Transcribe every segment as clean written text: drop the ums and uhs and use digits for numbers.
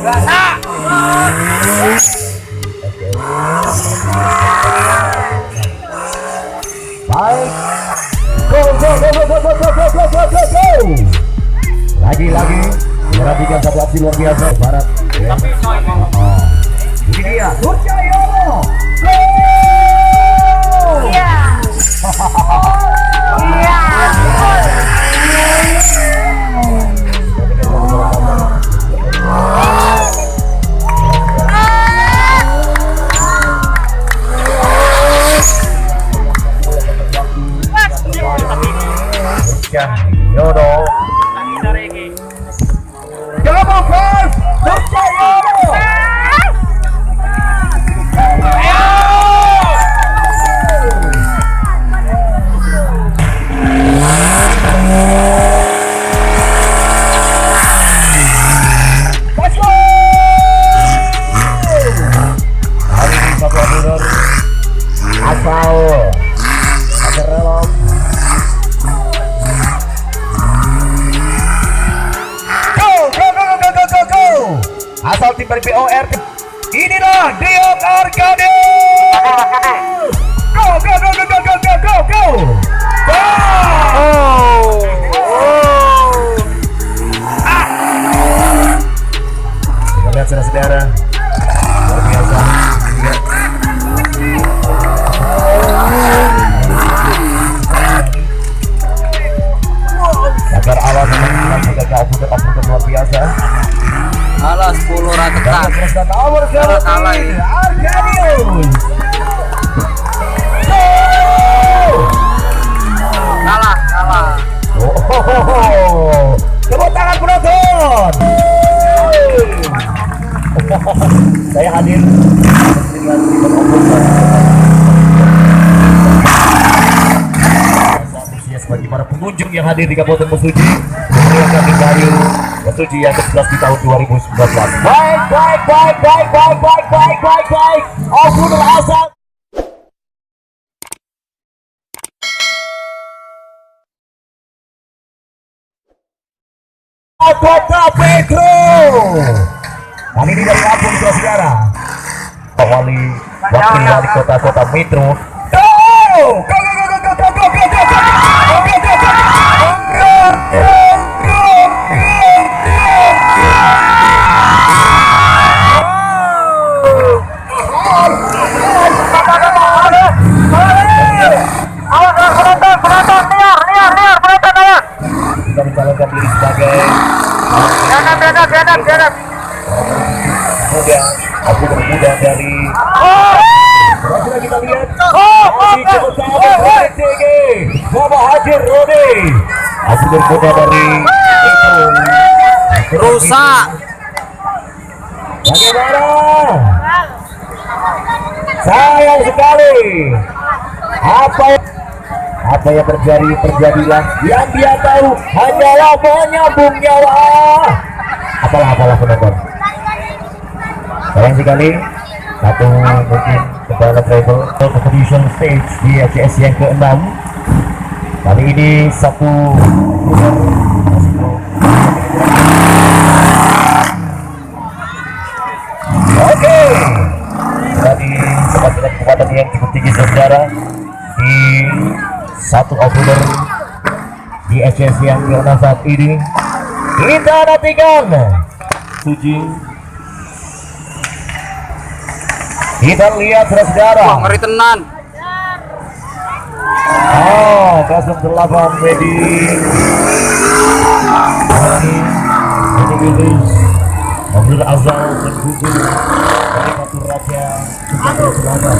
Baik. Go. Lagi. Perhatikan satu aksi luar biasa Barat. Ini dia. Surjayono. Iya. Iya. Surjayono. Double pass. Surjayono. Asal tim dari POR, inilah Dion Arcade. Go. Kita lihat saudara-saudara, luar biasa. Agar awal sudah kau luar biasa. Alah 10 ratekan. Kalah. Tepuk tangan penonton. Saya hadir bagi para pengunjung yang hadir di Kabupaten Mesuji merayakan Hari Mesuji yang ke-11 di tahun 2019. Baik. Abdul Hasan. Kota Petro. Kali ini dari Lampung, saudara. Wakil wali kota Metro. Go. Kita mencalonkan diri sebagai muda dari berhasil kita lihat Bapak Haji Rode Haji bermuda dari Rusak. Bagaimana? Sayang sekali apa yang terjadilah yang dia tahu hanyalah menyambung nyawa. Apalah penonton. Sayang sekali satu mungkin kepada travel competition stage di ACS yang ke-6. Kali ini satu oke. Tadi sempat dengan kekuatan yang cukup tinggi saudara di 1 Oktober di ACS yang ke-6 saat ini. Kita nantikan Suji. Kita lihat saudara. Wah, ngeri tenan. Kelas 8 Medi Willis Abdul Azal dan Gugur dari Fatur Raja Sumatera Selatan.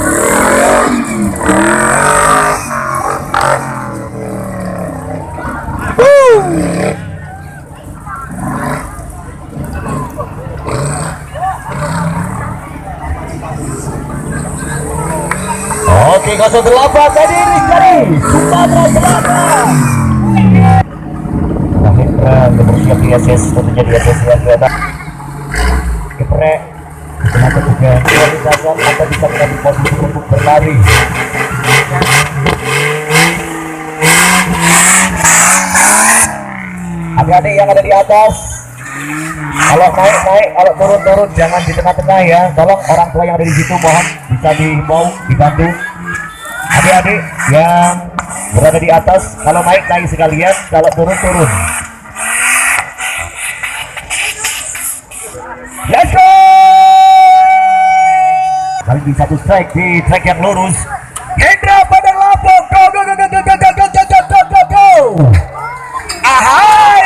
Oke, 08 tadi dari Sumatera Selatan. Hendra bersiap di ACS, tentunya di ACS yang ke-6. Keprek kenapa juga realisasikan atau bisa menjadi posisi untuk berlari. Adik-adik yang ada di atas Kalau naik, kalau turun jangan di tengah-tengah ya. Tolong orang tua yang ada di situ mohon bisa dihimbau, dibantu. Adik-adik yang berada di atas, kalau naik sekalian, kalau turun. Let's go! Kali ini satu strike di track yang lurus. Hendra Padang Lampung, go! Ahai!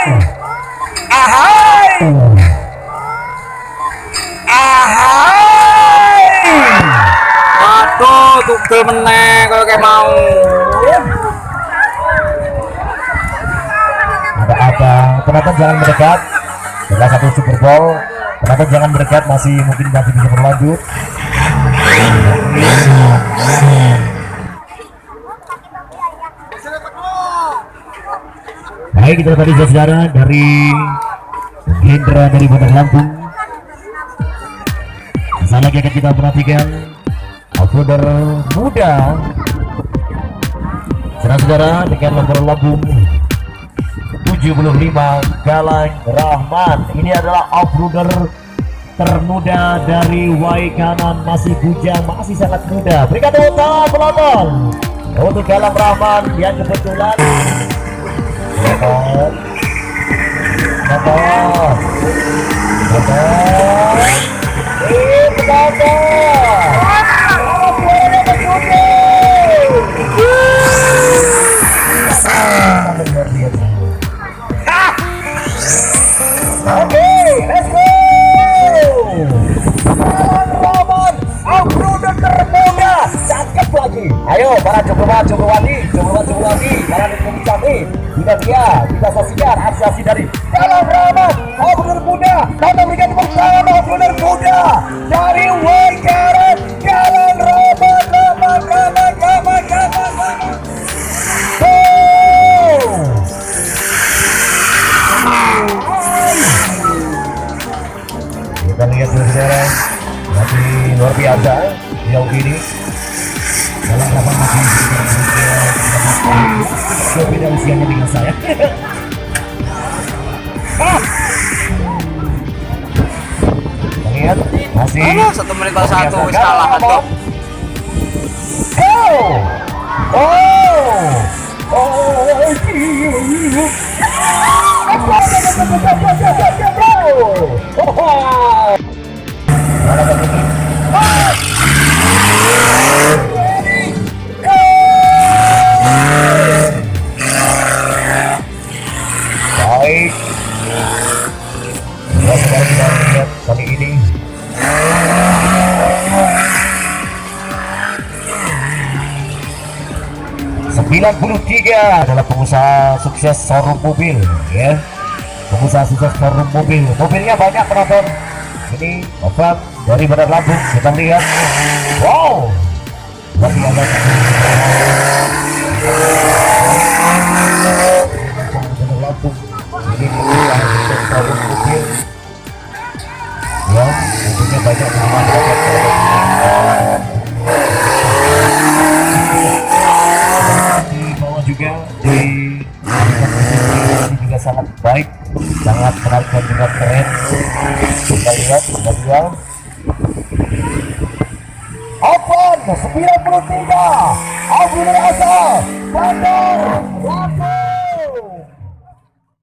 Waduh, tugel meneh kalau kayak mau. Ada penonton jangan mendekat. Setelah satu Super Bowl, penonton jangan mendekat, masih bisa berlanjut. Baik, kita tadi saudara dari Hendra dari Bandar Lampung. Selanjutnya akan kita perhatikan offroader muda, saudara dengan nomor lambung 75 Galang Rahman. Ini adalah offroader termuda dari Y kanan, masih bujang, masih sangat muda. Berikan tepuk tangan penonton untuk Galang Rahman yang kebetulan let's go. Rahman, offroader termuda, cakep lagi. Ayo para Jombrawati, para Jombrawati, kita saksikan aksi dari Galang Rahman, offroader muda. Kita berikan tepuk tangan offroader muda dari Waigaran, Galang Rahman. Kita lihat saudara, masih luar biasa jauh ini. Galang Rahman masih beda usianya dengan saya. Lihat masih 1 menit kalau 1 wis kalah tuh. Baik, sekarang kita lihat kali ini adalah pengusaha sukses showroom mobil, ya. Pengusaha sukses showroom mobil. Mobilnya banyak penonton. Ini Ovan dari Bandar Lampung. Kita lihat, wow, luar biasa. Bandar Lampung. Ini showroom mobil. Ya, mobilnya banyak juga di ini juga sangat baik, sangat menarik dan juga keren. Kita lihat Open 93 Abdul Asal Bandar